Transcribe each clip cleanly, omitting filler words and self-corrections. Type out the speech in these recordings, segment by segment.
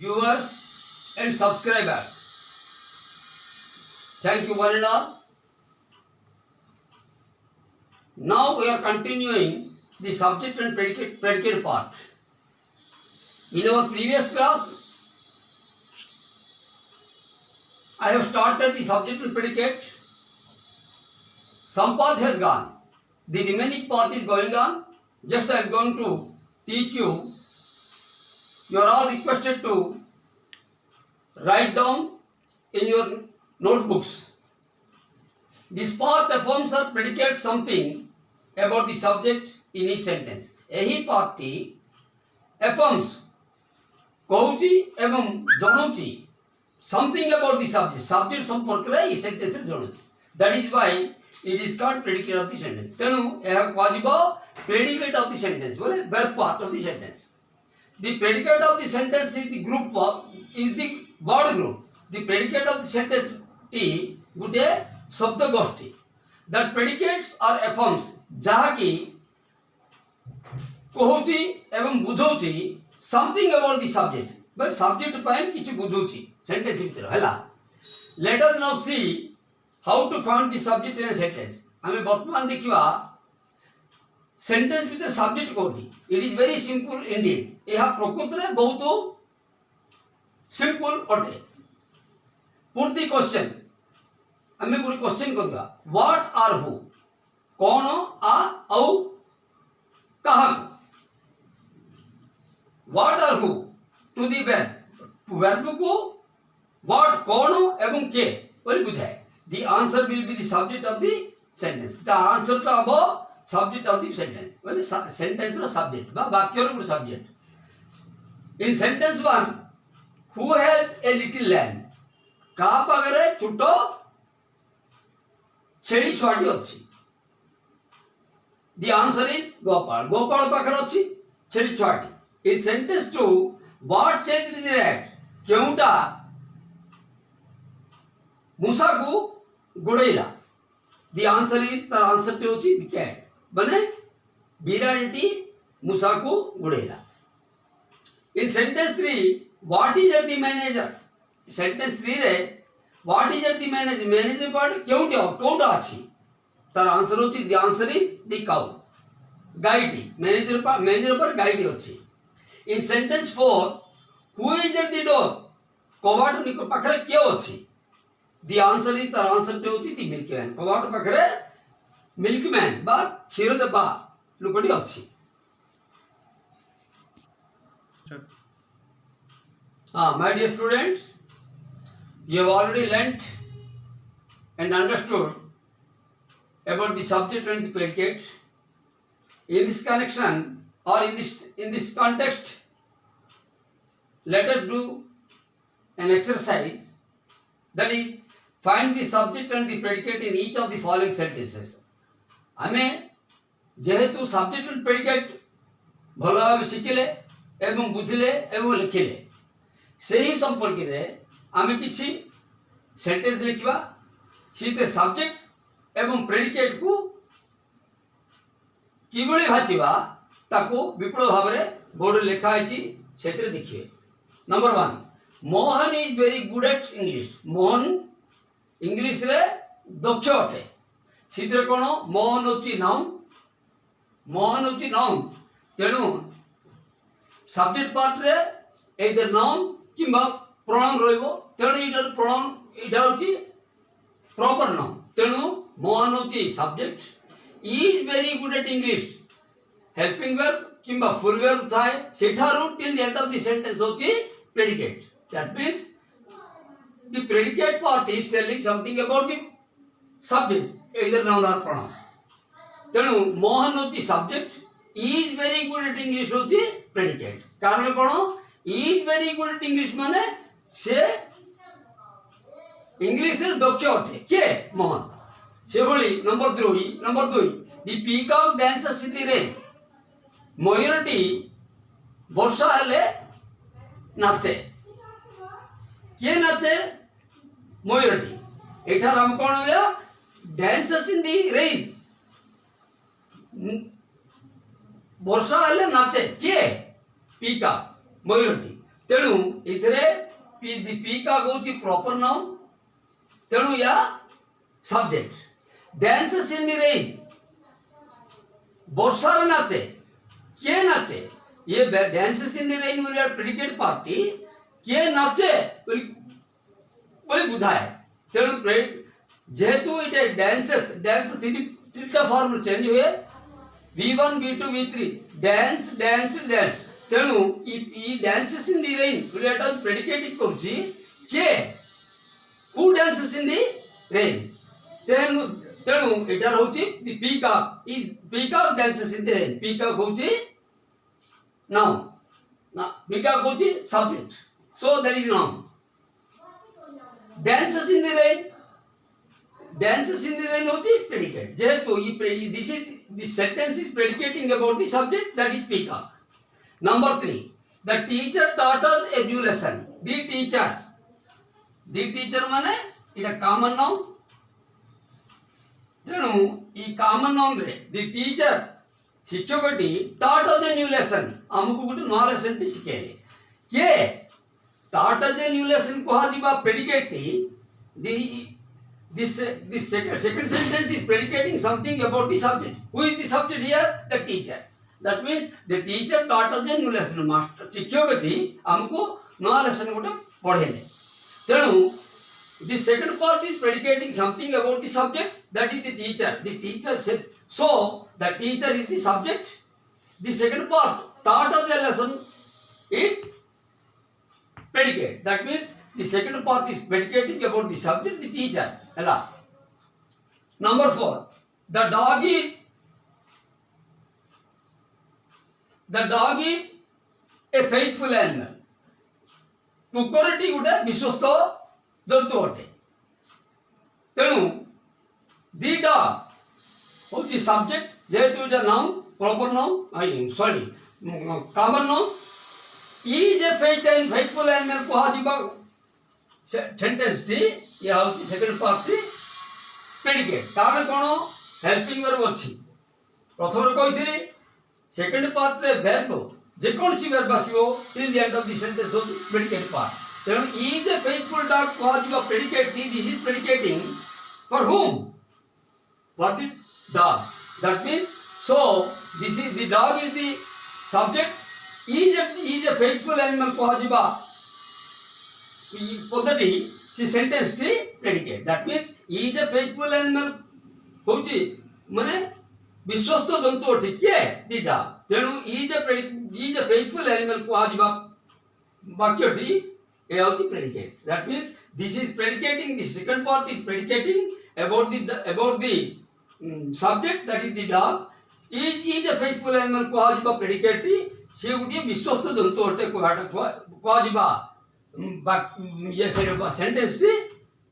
viewers and subscribers. Thank you one and all. Now we are continuing the subject and predicate part. In our previous class, I have started the subject and predicate. Some part has gone. The remaining part is going on. Just I am going to teach you. You are all requested to write down in your notebooks. This part affirms or predicates something about the subject in each sentence. यही part T affirms कहूची एवं जनाऊची something about the subject संपर्क रे इस sentence रे जनाऊची. That is why it is called predicate of the sentence. तेनु यह कहजिबो predicate of the sentence बोले verb part of the sentence. The predicate of the sentence is the group is the word group. The predicate of the sentence T गुटे शब्द गोष्ठी. That predicates or affirms जहाँकि कहूची एवं बुझौची something about the subject. But subject pine किछि बुझौची sentence भितर हला. Let us now see how to find the subject in a sentence. हमें वर्तमान देखिवा sentence भितर subject कोठी. It is very simple indeed. यह प्रकृत रे बहुत simple अटे. Put the question. हमें गुडी क्वेश्चन करबा. What or who? कौन आ औ कहाँ? What or who? To the verb. verb को what कौन एवं के बोली बुझाए. The answer will be the subject of the sentence. The answer टा अब subject of the sentence. बोले sentence रो subject बा वाक्य रो subject. In sentence 1, who has a little lamb? का पागरे छुट्टो छेड़ी छुआटी अच्छी. The answer is Gopal. Gopal पाखर अच्छी छेड़ी छुआटी. In sentence 2, what changed the rat? क्योंटा मूसा को गुड़ेला. The answer is the answer टे होची the cat. बने बिराटी मूसा को गुड़ेला. In sentence 3, what is the manager? Sentence 3 रे what is the manager? Manager part क्योंटा अच्छी. तार आंसर होची the answer is the cow. गाइटी manager पर गाइटी अच्छी. In sentence 4, who is at the door? Kawat निको पाखरे क्यों अच्छी. The answer is तार आंसर टे होची the milkman. कवाट पाखरे milkman बा क्षीर दबा लुकड़ी अच्छी. My dear students, you have already learnt and understood about the subject and the predicate. In this connection or in this context, let us do an exercise, that is, find the subject and the predicate in each of the following sentences. हमें जेहेतु subject and predicate भल भाव शिखिले एवं बुझिले एवं लिखिले सेही संपर्क रे आमे किछि सेंटेंस लिखिबा. सीते सब्जेक्ट एवं प्रेडिकेट को किबळी भाचिबा ताको विपुल भाव रे बोर्ड लिखा आछि सेतरे देखिबे. Number 1, Mohan is very good at English. Mohan English रे दक्ष अटे. सीते कोन मोहन होची नाउन. मोहन होची नाउन. तेणु सब्जेक्ट पार्ट रे एदर नाउन किंबा प्रोनाउन रहइबो. तेणु इटर प्रोनाउन इटा होची प्रॉपर नाउन. तेणु मोहन होची subject. Is very good at English helping verb किंबा फुल वर्ब थाए सेठारु till the end of the sentence होची predicate. That means the predicate part is telling something about the subject either noun or pronoun. तेणु मोहन होची subject. Is very good at English होची predicate. कारण कोन is very good at English माने से English रे दक्ष अटे. के मोहन से भली. Number 2 the peacock dances in the rain. मयूरटी वर्षा हेले नाचे. के नाचे मयूरटी. एठार हम कोन होया डांसेस इन द रेन. वर्षा हेले नाचे. के पीकॉक मयूरटी. तेणु इथरे पी का कौची प्रॉपर नाउन तेणु या subject dances in the rain वर्षार नाचे किए नाचे ये डांसेस इन द रेन बोले प्रेडिकेट पार्टी किए नाचे बोले बुझाए तेणु जेहेतु ये डांसेस डांस तीनटा फॉर्म चेंज हुए V1 V2 V3 dance dance dance तेणु ई डांसेस इन द रेन बोले एटा प्रेडिकेट करछि के who dances in the rain तेणु तेणु एटा होछि the peacock is peacock dances in the rain peacock होछि नाउन ना पीकॉक होछि subject so that is noun dances in the rain dances in the rain होती predicate जेहेतु ये this sentence is predicating about the subject that is peacock. Number 3 the teacher taught us a new lesson. The teacher माने इटा common noun तेणु ये common noun रे the teacher शिक्षकटी taught us a new lesson हमको गोटे नया lesson T शिखेले के taught us a new lesson कहा जीवा predicate this second sentence is predicating something about the subject. Who is the subject here? The teacher. That means the teacher taught us a new lesson. Master शिक्षकटी हमको नया lesson गोटे पढ़ेले तेणु the second part is predicating something about the subject that is the teacher. The teacher said so the teacher is the subject. The second part taught us a lesson is predicate. That means the second part is predicating about the subject, the teacher. Hello. Number 4. The dog is a faithful animal. कुकुरटी गोटे विश्वस्त जंतु अटे तेणु दी dog हूँ subject जेहेतु इटा noun proper noun sorry common noun is a faithful animal कहा जीवा सेंटेंस टी या होची सेकंड पार्ट टी प्रेडिकेट तामे कोन हेल्पिंग वर्ब अछि प्रथम कहिथिली सेकंड पार्ट रे वर्ब जे कोन सी वर्ब आसीबो till the end of the sentence होची प्रेडिकेट पार्ट तेणु is a faithful dog कहा जीवा प्रेडिकेट टी this is predicating for whom for the dog that means so this is the dog is the subject is a faithful animal कहा जीवा पद्धति सी sentence टी predicate that means is a faithful animal होची माने विश्वस्त जंतु अठी के दी डॉग तेणु is a faithful animal कहा जीवा वाक्य टी ए होची predicate that means this is predicating the second part is predicating about the subject that is the dog is a faithful animal कहा जीवा प्रेडिकेट टी से गुटे विश्वस्त जंतु अटे कहा जीवा ये सेंटेंस टी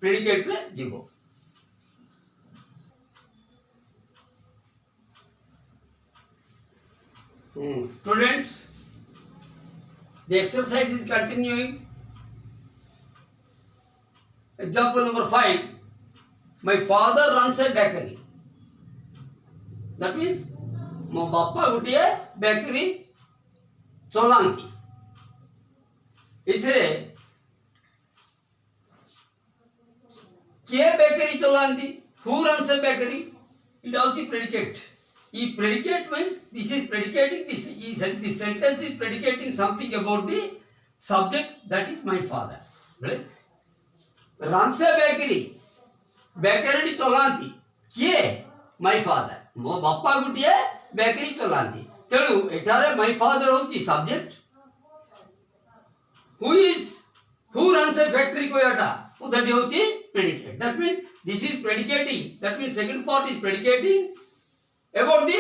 प्रेडिकेट रे जीवो students the exercise is continuing example number 5 my father runs a bakery that means मो बापा गुटिए बेकरी चलांती इथे के बेकरी चलांती who runs a bakery it also predicate ई predicate means this is predicating this sentence is predicating something about the subject that is my father runs a bakery bakery चलांती किए माय फादर मो बापा गुटिए bakery चलांती तेणु एठारे my father होची subject who runs a factory कोयाटा that होची predicate that means this is predicating that means second part is predicating about the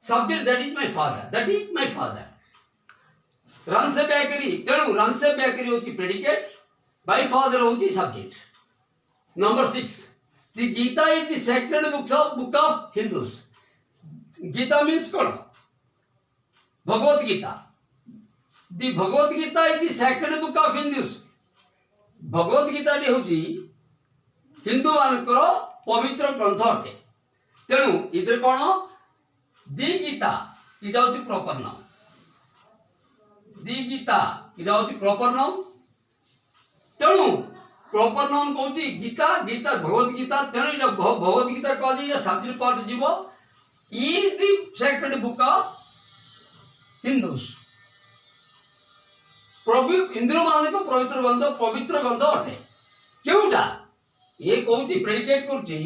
subject that is my father runs a bakery तेणु runs a bakery होची predicate my father होची subject. Number 6 the Gita is the sacred book of Hindus. Gita means कौन Bhagavad Gita The Bhagavad Gita is the sacred book of Hindus. Bhagavad Gita टी होची हिंदू मानकर पवित्र ग्रंथ अटे तेणु इधर कौन दी गीता इटा होची प्रॉपर नाउन दी गीता इटा होची प्रॉपर नाउन तेणु प्रॉपर नाउन कहूची गीता गीता भगवत गीता तेणु इटा भगवत गीता कह जे सब्जेक्ट पार्ट जीवो is the sacred book of Hindus Hindu मान को पवित्र ग्रंथ अटे क्योंटा ये कहूची प्रेडिकेट करची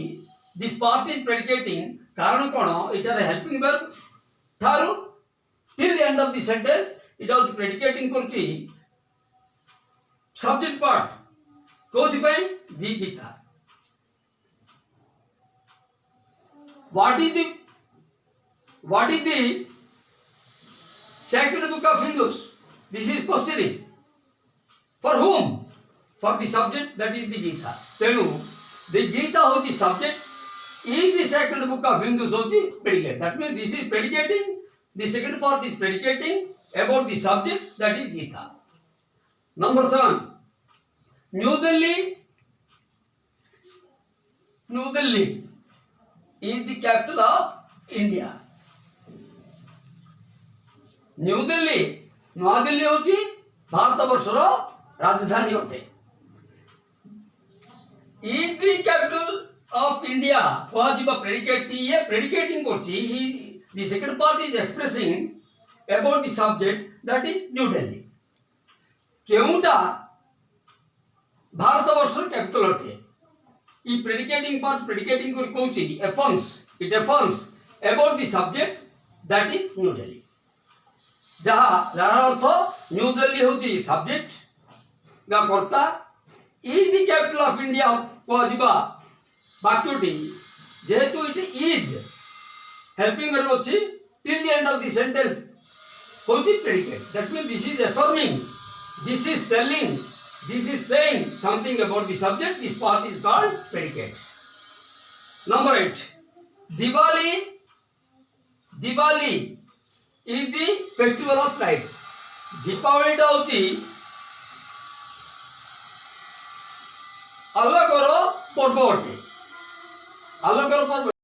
दिस पार्ट इज प्रेडिकेटिंग कारण कौन इटार हेल्पिंग वर्ब थारू till the end of the sentence इटा होची प्रेडिकेटिंग करची सब्जेक्ट पार्ट कोथि पे the Gita what is the sacred book of Hindus? This is questioning. For whom? For the subject, that is the Gita. Tenu, the Gita hochi subject is the sacred book of Hindus hochi predicate. That means this is predicating. The second part is predicating about the subject, that is Gita. Number 7. New Delhi is the capital of India. New Delhi होची भारत वर्षर राजधानी अटे is the capital of India कह जिबा predicate ये predicating करची ही the second part is expressing about the subject that is New Delhi केउटा भारत वर्षर कैपिटल अटे ई प्रेडिकेटिंग पार्ट प्रेडिकेटिंग कर कहूची it affirms about the subject that is New Delhi जहाँ अर्थ न्यू दिल्ली होची सब्जेक्ट गा कर्ता is the capital of India कह जिबा वाक्यटी जेहेतु इट इज हेल्पिंग वर्ब अछि till the end of the sentence होची predicate that mean this is affirming this is telling this is saying something about the subject this part is called predicate number 8 Diwali is the festival of lights. Deepavali टा होची अलग पर्व अटे अलग पर्व